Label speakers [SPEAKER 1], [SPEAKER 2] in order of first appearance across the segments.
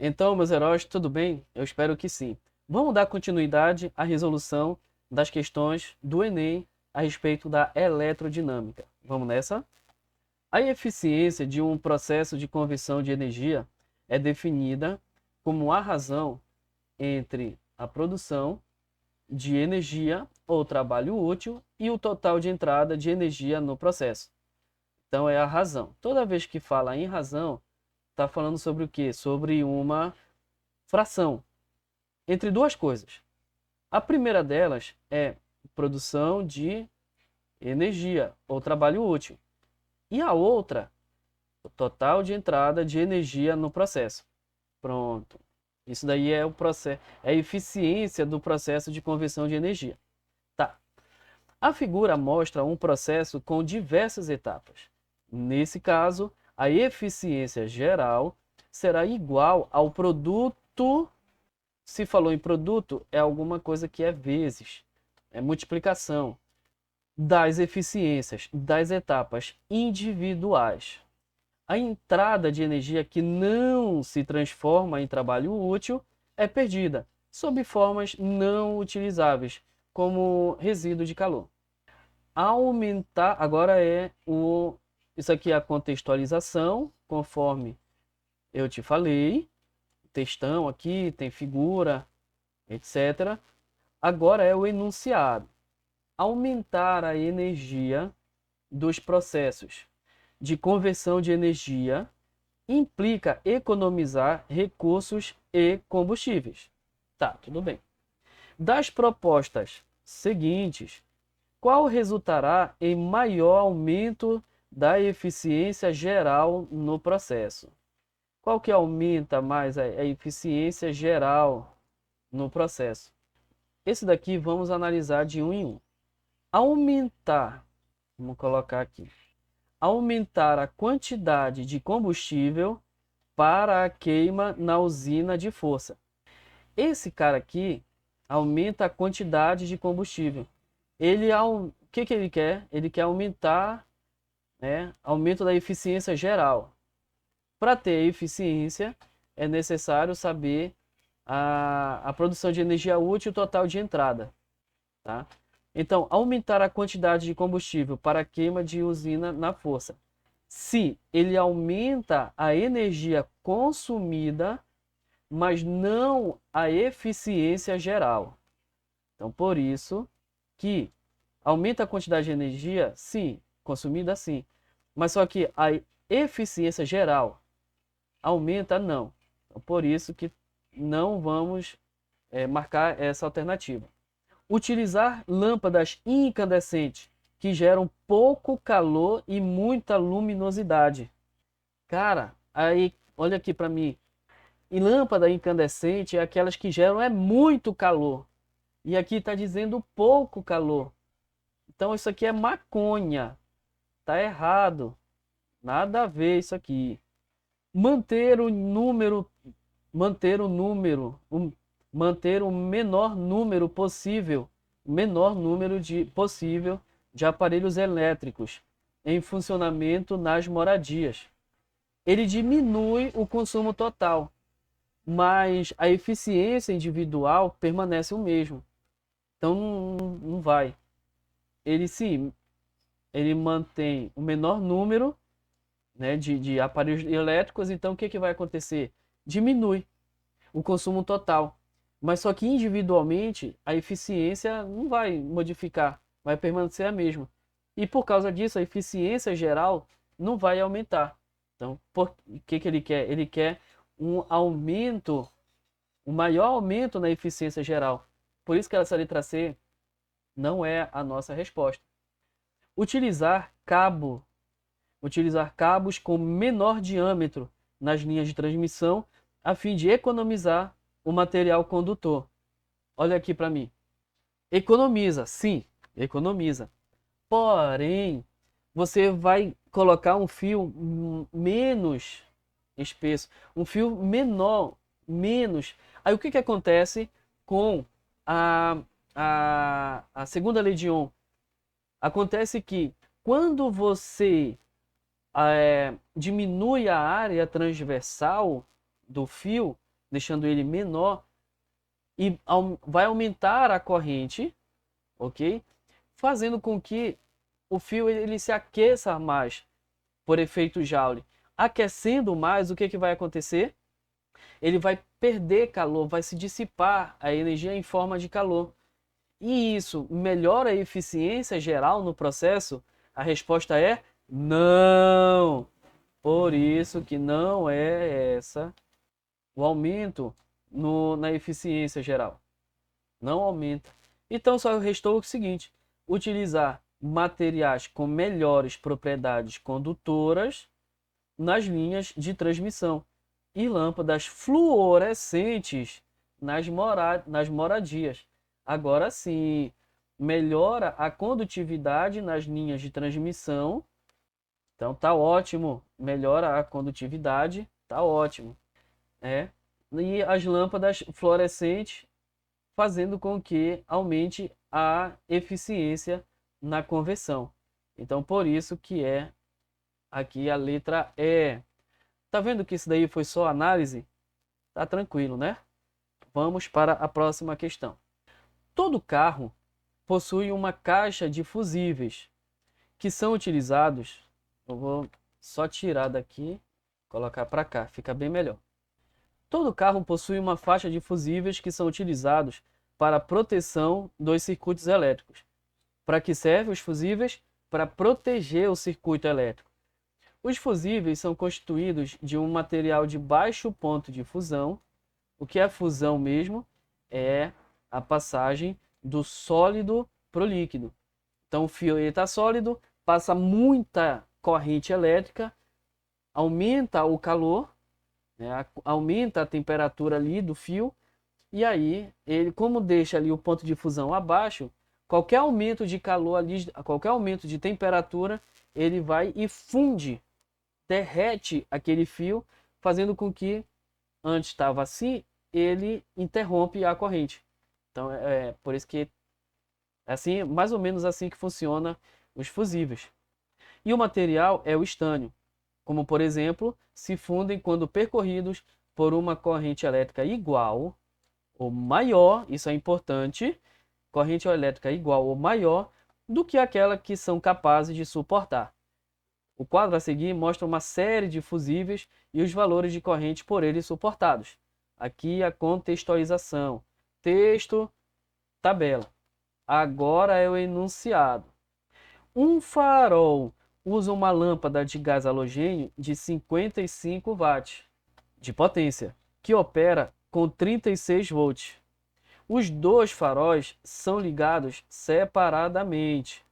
[SPEAKER 1] Então, meus heróis, tudo bem? Eu espero que sim. Vamos dar continuidade à resolução das questões do Enem a respeito da eletrodinâmica. Vamos nessa? A eficiência de um processo de conversão de energia é definida como a razão entre a produção de energia ou trabalho útil e o total de entrada de energia no processo. Então, é a razão. Toda vez que fala em razão, está falando sobre o quê? Sobre uma fração entre duas coisas. A primeira delas é produção de energia ou trabalho útil. E a outra, o total de entrada de energia no processo. Pronto. Isso daí é o processo, é a eficiência do processo de conversão de energia. Tá. A figura mostra um processo com diversas etapas. Nesse caso, a eficiência geral será igual ao produto. Se falou em produto, é alguma coisa que é vezes, é multiplicação das eficiências das etapas individuais. A entrada de energia que não se transforma em trabalho útil é perdida, sob formas não utilizáveis, como resíduo de calor. Aumentar, agora isso aqui é a contextualização, conforme eu te falei, textão aqui, tem figura, etc. Agora é o enunciado. Aumentar a energia dos processos de conversão de energia implica economizar recursos e combustíveis. Tá, tudo bem. Das propostas seguintes, qual resultará em maior aumento da eficiência geral no processo? Qual que aumenta mais a eficiência geral no processo? Esse daqui vamos analisar de um em um. Aumentar, vamos colocar aqui, aumentar a quantidade de combustível para a queima na usina de força. Esse cara aqui aumenta a quantidade de combustível. O que ele quer? Ele quer aumentar, aumento da eficiência geral. Para ter eficiência, é necessário saber a produção de energia útil e o total de entrada. Tá? Então, aumentar a quantidade de combustível para a queima de usina na força. Se ele aumenta a energia consumida, mas não a eficiência geral. Então, por isso que aumenta a quantidade de energia, sim, consumida, sim. Mas só que a eficiência geral aumenta, não. Então, por isso que não vamos marcar essa alternativa. Utilizar lâmpadas incandescentes que geram pouco calor e muita luminosidade. Cara, aí olha aqui para mim. E lâmpada incandescente é aquelas que geram muito calor. E aqui está dizendo pouco calor. Então isso aqui é maconha. Tá errado. Nada a ver isso aqui. Manter o número, manter o número, manter o menor número possível, possível de aparelhos elétricos em funcionamento nas moradias. Ele diminui o consumo total, mas a eficiência individual permanece o mesmo. Então não vai. Ele sim, ele mantém o menor número, de aparelhos elétricos, então o que, que vai acontecer? Diminui o consumo total. Mas só que individualmente a eficiência não vai modificar, vai permanecer a mesma. E por causa disso, a eficiência geral não vai aumentar. Então, o que, que ele quer? Ele quer um aumento, um maior aumento na eficiência geral. Por isso que essa letra C não é a nossa resposta. Utilizar cabos com menor diâmetro nas linhas de transmissão a fim de economizar o material condutor. Olha aqui para mim. Economiza, sim, economiza. Porém, você vai colocar um fio menos espesso, um fio menor, menos. Aí o que, que acontece com a segunda lei de Ohm? Acontece que quando você diminui a área transversal do fio, deixando ele menor, e vai aumentar a corrente, ok? Fazendo com que o fio ele se aqueça mais por efeito Joule. Aquecendo mais, o que vai acontecer? Ele vai perder calor, vai se dissipar a energia em forma de calor. E isso melhora a eficiência geral no processo? A resposta é não. Por isso que não é essa o aumento na eficiência geral. Não aumenta. Então só restou o seguinte: utilizar materiais com melhores propriedades condutoras nas linhas de transmissão e lâmpadas fluorescentes nas moradias. Agora sim, melhora a condutividade nas linhas de transmissão. Então tá ótimo, melhora a condutividade, tá ótimo. E as lâmpadas fluorescentes fazendo com que aumente a eficiência na conversão. Então por isso que é aqui a letra E. Tá vendo que isso daí foi só análise? Tá tranquilo, né? Vamos para a próxima questão. Todo carro possui uma caixa de fusíveis que são utilizados. Eu vou só tirar daqui, colocar para cá, fica bem melhor. Todo carro possui uma faixa de fusíveis que são utilizados para a proteção dos circuitos elétricos. Para que servem os fusíveis? Para proteger o circuito elétrico. Os fusíveis são constituídos de um material de baixo ponto de fusão. O que é fusão mesmo? É a passagem do sólido para o líquido. Então o fio está sólido, passa muita corrente elétrica, aumenta o calor, né, aumenta a temperatura ali do fio, e aí ele, como deixa ali o ponto de fusão abaixo, qualquer aumento de calor ali, qualquer aumento de temperatura, ele vai e funde, derrete aquele fio, fazendo com que antes estava assim, ele interrompe a corrente. Então é por isso que é assim, mais ou menos assim que funciona os fusíveis. E o material é o estânio, como por exemplo, se fundem quando percorridos por uma corrente elétrica igual ou maior, isso é importante, corrente elétrica igual ou maior do que aquela que são capazes de suportar. O quadro a seguir mostra uma série de fusíveis e os valores de corrente por eles suportados. Aqui a contextualização. Texto, tabela. Agora é o enunciado. Um farol usa uma lâmpada de gás halogênio de 55 watts de potência, que opera com 36 volts. Os dois faróis são ligados separadamente,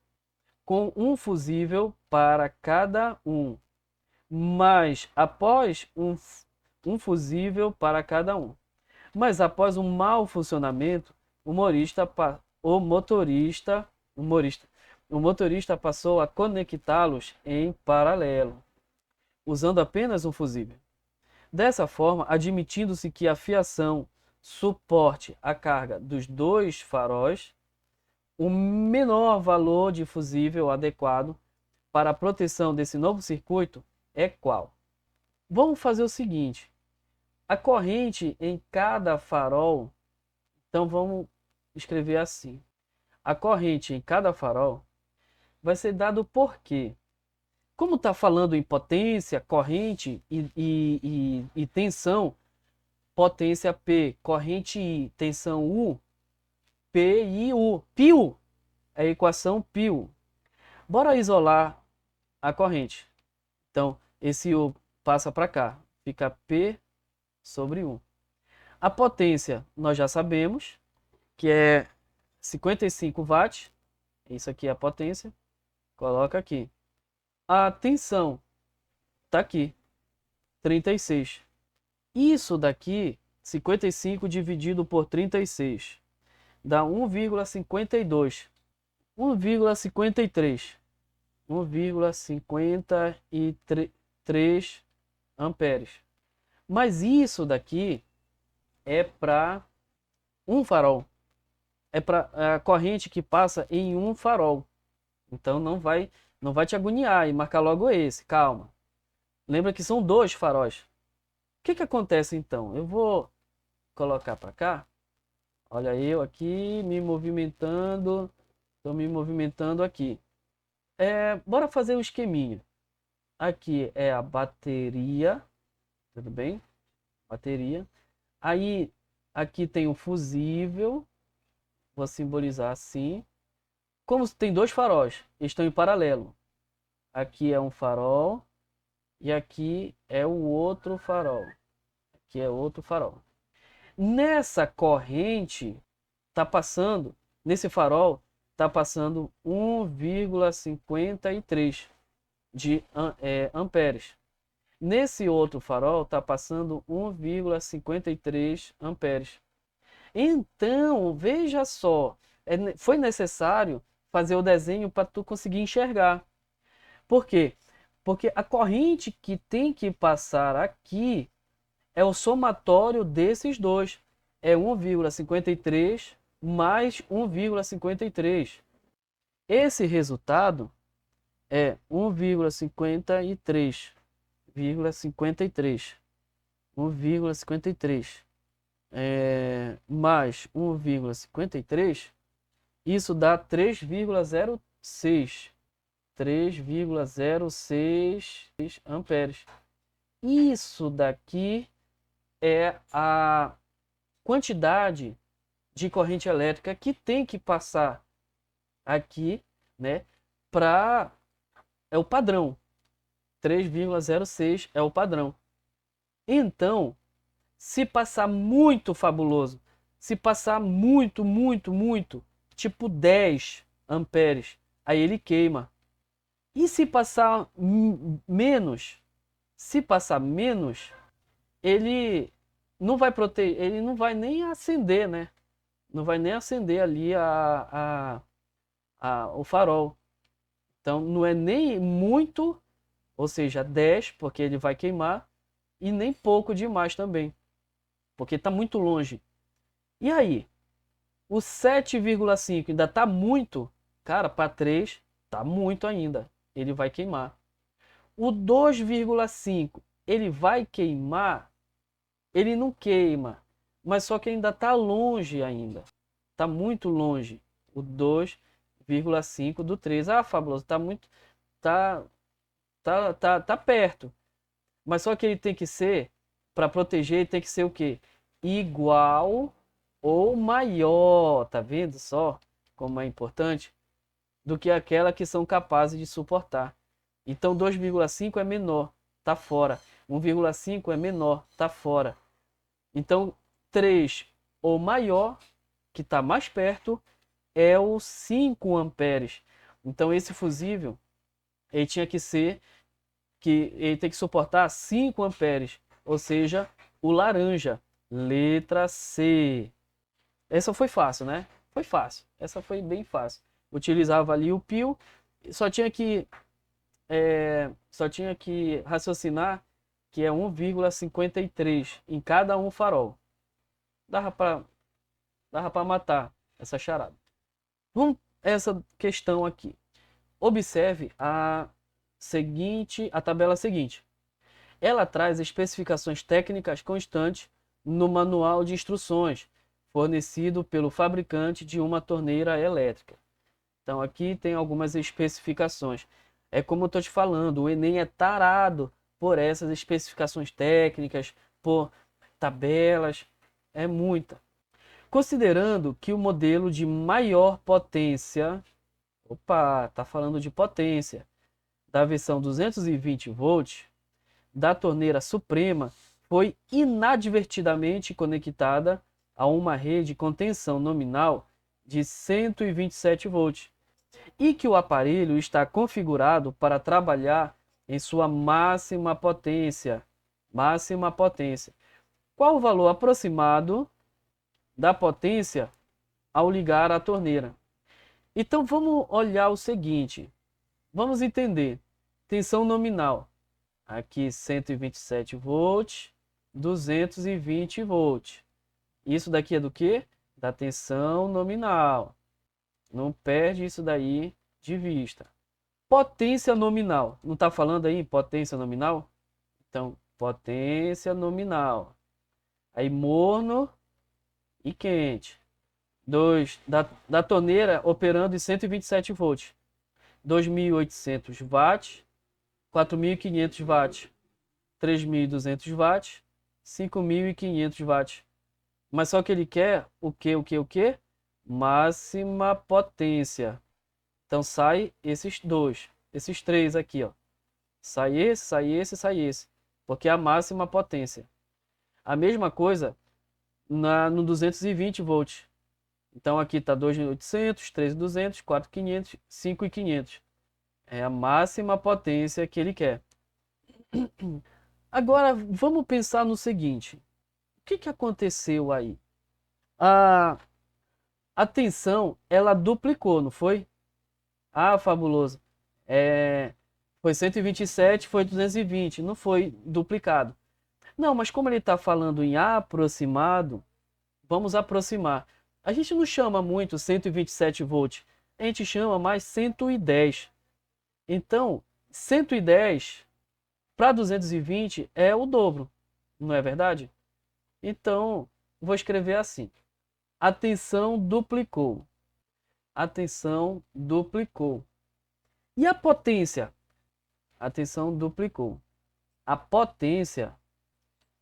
[SPEAKER 1] com um fusível para cada um, mas após um fusível para cada um. Mas após um mau funcionamento, o motorista passou a conectá-los em paralelo, usando apenas um fusível. Dessa forma, admitindo-se que a fiação suporte a carga dos dois faróis, o menor valor de fusível adequado para a proteção desse novo circuito é qual? Vamos fazer o seguinte: a corrente em cada farol, então vamos escrever assim: a corrente em cada farol vai ser dado por quê? Como está falando em potência, corrente e tensão, potência P, corrente I, tensão U, P e U. Π é a equação π. Bora isolar a corrente. Então, esse U passa para cá, fica P sobre 1. A potência nós já sabemos, que é 55 watts. Isso aqui é a potência. Coloca aqui. A tensão está aqui, 36. Isso daqui, 55 dividido por 36, dá 1,52. 1,53. 1,53 amperes. Mas isso daqui é para um farol. É para a corrente que passa em um farol. Então não vai te agoniar e marcar logo esse, calma. Lembra que são dois faróis. O que acontece então? Eu vou colocar para cá, olha eu aqui me movimentando, estou me movimentando aqui. Bora fazer um esqueminha. Aqui é a bateria, tudo bem? Bateria. Aí aqui tem o fusível, vou simbolizar assim. Como tem dois faróis, estão em paralelo. Aqui é um farol e aqui é o outro farol. Aqui é outro farol. Nessa corrente tá passando, nesse farol tá passando 1,53 de amperes. Nesse outro farol está passando 1,53 amperes. Então, veja só, foi necessário fazer o desenho para tu conseguir enxergar. Por quê? Porque a corrente que tem que passar aqui é o somatório desses dois. É 1,53 mais 1,53. Esse resultado é 1,53. 1,53 mais 1,53, isso dá 3,06 amperes. Isso daqui é a quantidade de corrente elétrica que tem que passar aqui, né, é o padrão. 3,06 é o padrão. Então, se passar muito fabuloso, se passar muito, tipo 10 amperes, aí ele queima. E se passar menos, ele não vai proteger, ele não vai nem acender, né? Não vai nem acender ali o farol. Então, não é nem muito, ou seja, 10, porque ele vai queimar, e nem pouco demais também, porque está muito longe. E aí? O 7,5 ainda está muito? Cara, para 3 está muito ainda. Ele vai queimar. O 2,5 ele vai queimar? Ele não queima, mas só que ainda está longe ainda. Está muito longe. O 2,5 do 3. Ah, Fabuloso, está muito... tá perto. Mas só que ele tem que ser, para proteger, ele tem que ser o quê? Igual ou maior, tá vendo só como é importante? Do que aquela que são capazes de suportar. Então 2,5 é menor, tá fora. 1,5 é menor, tá fora. Então 3 ou maior, que está mais perto, é o 5 amperes. Então esse fusível, ele tinha que ser ele tem que suportar 5 amperes, ou seja, o laranja, letra C. Essa foi fácil, né? Foi fácil, essa foi bem fácil. Utilizava ali o pio, só tinha que raciocinar que é 1,53 em cada um farol. Dava para matar essa charada. Vamos essa questão aqui. Observe a tabela seguinte. Ela traz especificações técnicas constantes no manual de instruções fornecido pelo fabricante de uma torneira elétrica. Então aqui tem algumas especificações. É como eu estou te falando, o Enem é tarado por essas especificações técnicas, por tabelas, é muita. Considerando que o modelo de maior potência, tá falando de potência, da versão 220 volts, da torneira suprema foi inadvertidamente conectada a uma rede com tensão nominal de 127 volts e que o aparelho está configurado para trabalhar em sua máxima potência. Qual o valor aproximado da potência ao ligar a torneira? Então vamos olhar o seguinte, vamos entender. Tensão nominal. Aqui 127 volts, 220 volts. Isso daqui é do quê? Da tensão nominal. Não perde isso daí de vista. Potência nominal. Não está falando aí potência nominal? Então, potência nominal. Aí morno e quente. 2 da torneira operando em 127 volts. 2.800 watts, 4.500 watts, 3.200 watts, 5.500 watts. Mas só que ele quer o quê? Máxima potência. Então sai esses dois, esses três aqui, ó. Sai esse, sai esse, sai esse. Porque é a máxima potência. A mesma coisa no 220 volts. Então aqui está 2.800, 3.200, 4.500, 5.500. É a máxima potência que ele quer. Agora vamos pensar no seguinte. O que aconteceu aí? A tensão, ela duplicou, não foi? Ah, fabuloso. Foi 127, foi 220, não foi duplicado. Não, mas como ele está falando em aproximado, vamos aproximar. A gente não chama muito 127 volts, a gente chama mais 110. Então, 110 para 220 é o dobro, não é verdade? Então, vou escrever assim. A tensão duplicou. A tensão duplicou. E a potência? A tensão duplicou. A potência,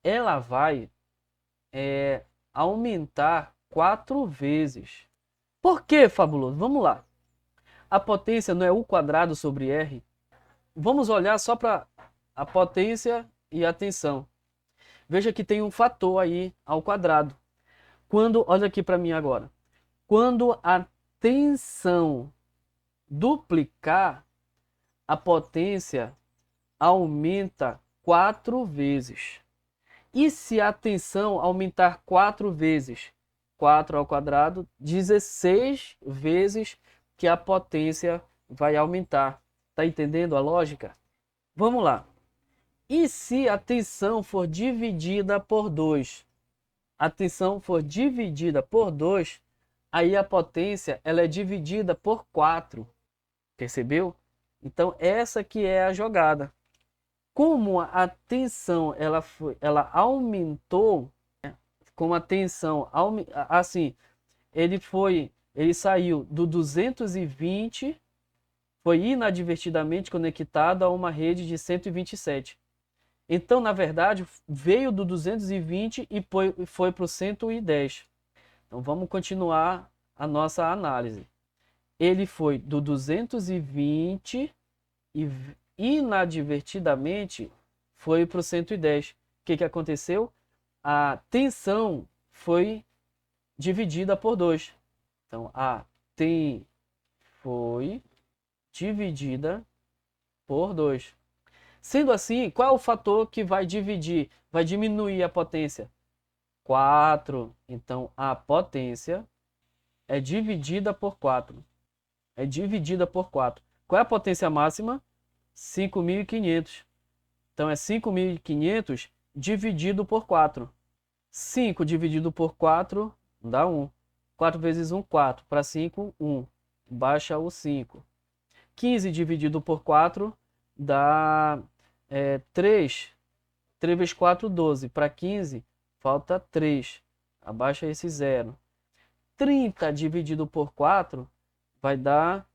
[SPEAKER 1] ela vai aumentar 4 vezes. Por que, fabuloso? Vamos lá. A potência não é U quadrado sobre R? Vamos olhar só para a potência e a tensão. Veja que tem um fator aí ao quadrado. Olha aqui para mim agora. Quando a tensão duplicar, a potência aumenta 4 vezes. E se a tensão aumentar 4 vezes? 4 ao quadrado, 16 vezes que a potência vai aumentar. Tá entendendo a lógica? Vamos lá. E se a tensão for dividida por 2? A tensão for dividida por 2, aí a potência ela é dividida por 4. Percebeu? Então essa que é a jogada. Como a tensão ela aumentou, né? Como a tensão assim, ele saiu do 220, foi inadvertidamente conectado a uma rede de 127. Então, na verdade, veio do 220 e foi para o 110. Então, vamos continuar a nossa análise. Ele foi do 220 e inadvertidamente foi para o 110. O que aconteceu? A tensão foi dividida por 2. Então, a T foi dividida por 2. Sendo assim, qual é o fator que vai dividir, vai diminuir a potência? 4. Então, a potência é dividida por 4. É dividida por 4. Qual é a potência máxima? 5.500. Então, é 5.500 dividido por 4. 5 dividido por 4 dá 1. 4 vezes 1, 4. Para 5, 1. Baixa o 5. 15 dividido por 4 dá 3. 3 vezes 4, 12. Para 15, falta 3. Abaixa esse 0. 30 dividido por 4 vai dar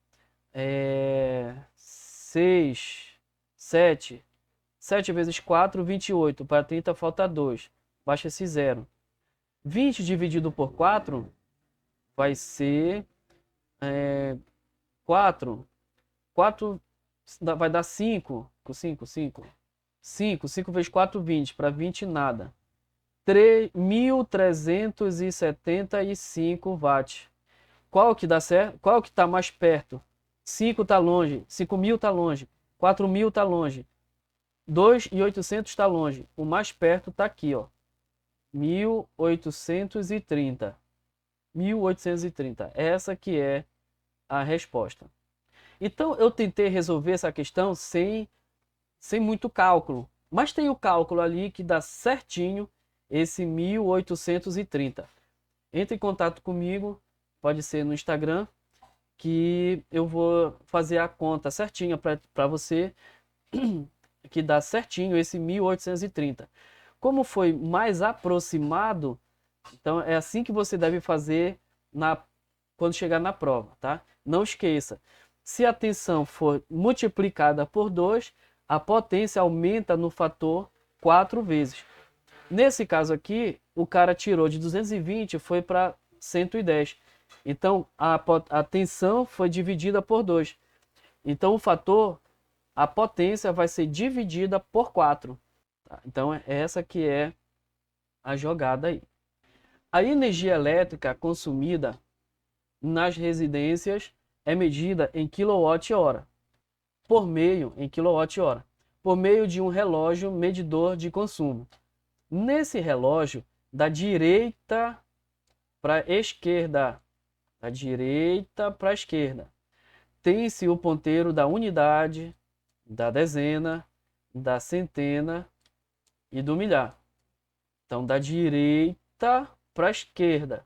[SPEAKER 1] 6. 7. 7 vezes 4, 28. Para 30 falta 2. Baixa esse 0. 20 dividido por 4 vai ser 4. 4 vai dar 5. 5, 5. 5. 5 vezes 4, 20. Para 20, nada. 1.375 watts. Qual que dá certo? Qual que está mais perto? 5 está longe. 5.000 está longe. 4.000 está longe. 2.800 está longe. O mais perto está aqui, ó. 1.830. 1.830. Essa que é a resposta. Então, eu tentei resolver essa questão sem muito cálculo. Mas tem o cálculo ali que dá certinho esse 1.830. Entre em contato comigo, pode ser no Instagram, que eu vou fazer a conta certinha para você, que dá certinho esse 1.830. Como foi mais aproximado, Então é assim que você deve fazer quando chegar na prova, tá? Não esqueça, se a tensão for multiplicada por 2, a potência aumenta no fator 4 vezes. Nesse caso aqui, o cara tirou de 220 e foi para 110. Então a tensão foi dividida por 2. Então a potência vai ser dividida por 4. Tá? Então essa que é a jogada aí. A energia elétrica consumida nas residências é medida em kWh, por meio de um relógio medidor de consumo. Nesse relógio, da direita para a esquerda, tem-se o ponteiro da unidade, da dezena, da centena e do milhar. Então, da direita para a esquerda.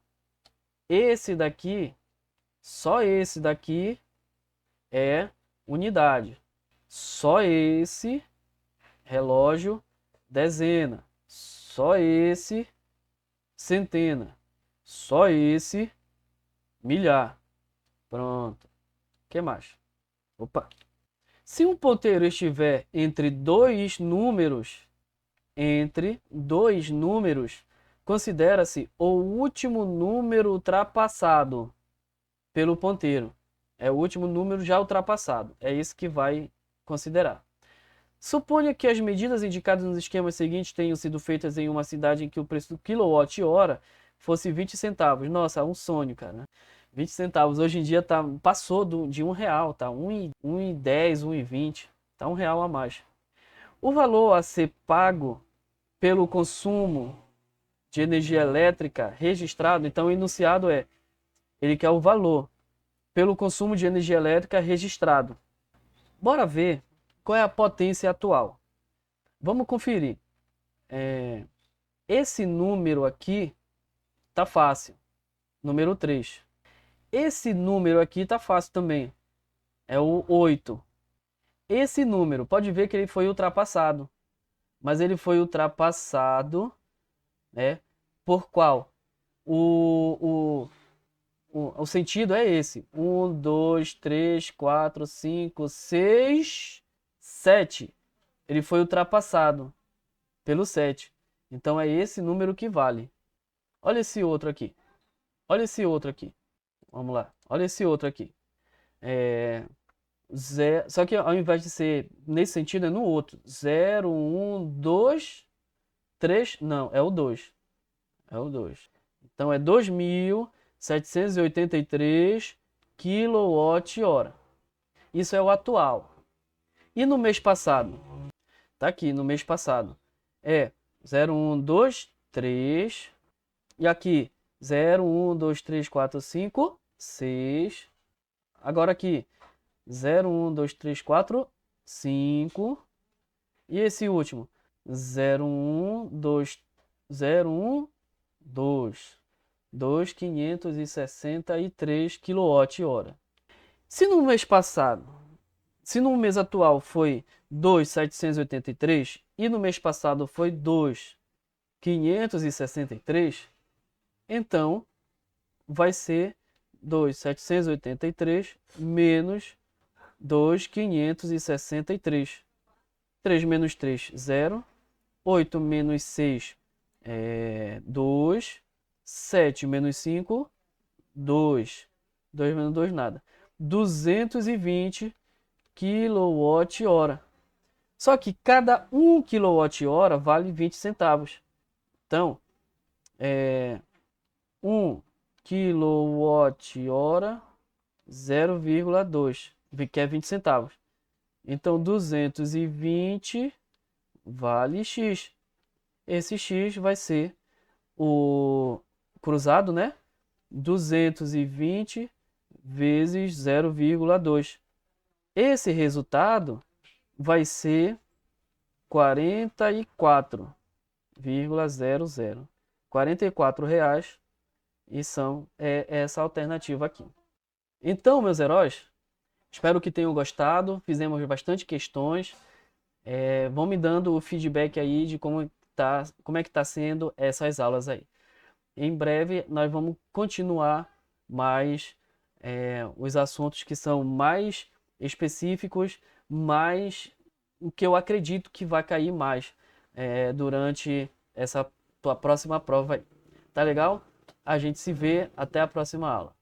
[SPEAKER 1] Esse daqui, só esse daqui é unidade. Só esse relógio dezena. Só esse centena. Só esse milhar. Pronto. O que mais? Opa. Se um ponteiro estiver entre dois números, considera-se o último número ultrapassado pelo ponteiro. É o último número já ultrapassado. É isso que vai considerar. Suponha que as medidas indicadas nos esquemas seguintes tenham sido feitas em uma cidade em que o preço do quilowatt-hora fosse 20 centavos. Nossa, um sonho, cara. 20 centavos. Hoje em dia passou de R$1, tá? 1,10, 1,20. Tá R$1 a mais. O valor a ser pago pelo consumo de energia elétrica registrado, então o enunciado ele quer o valor pelo consumo de energia elétrica registrado. Bora ver qual é a potência atual. Vamos conferir. Esse número aqui tá fácil. Número 3. Esse número aqui tá fácil também. É o 8. Esse número, pode ver que ele foi ultrapassado. Mas ele foi ultrapassado, né? Por qual? O sentido é esse. 1, 2, 3, 4, 5, 6, 7. Ele foi ultrapassado pelo 7. Então é esse número que vale. Olha esse outro aqui. Olha esse outro aqui. Vamos lá. Olha esse outro aqui. Só que ao invés de ser nesse sentido, é no outro. 0, 1, 2, 3. Não, é o 2. É o 2. Então é 2.783 kWh. Isso é o atual. E no mês passado? Tá aqui, no mês passado. É 0, 1, 2, 3. E aqui, 0, 1, 2, 3, 4, 5, 6. Agora aqui, 0, 1, 2, 3, 4, 5. E esse último, 0, 1, 2, 0, 1, 2. 2.563 kWh. Se no mês passado, se no mês atual foi 2.783 e no mês passado foi 2.563, então vai ser 2.783 menos 2.563. 3 menos 3, 0. 8 menos 6, 2. 7 menos 5, 2. 2 menos 2, nada. 220 kWh. Só que cada 1 kWh vale 20 centavos. Então, 1 kWh, 0,2, que é 20 centavos. Então, 220 vale X. Esse X vai ser o cruzado, né? 220 vezes 0,2. Esse resultado vai ser 44,00. R$44 e é essa alternativa aqui. Então, meus heróis, espero que tenham gostado. Fizemos bastante questões. Vão me dando o feedback aí de como é que tá sendo essas aulas aí. em breve nós vamos continuar mais os assuntos que são mais específicos, mais o que eu acredito que vai cair mais durante essa tua próxima prova aí. Tá legal? A gente se vê até a próxima aula.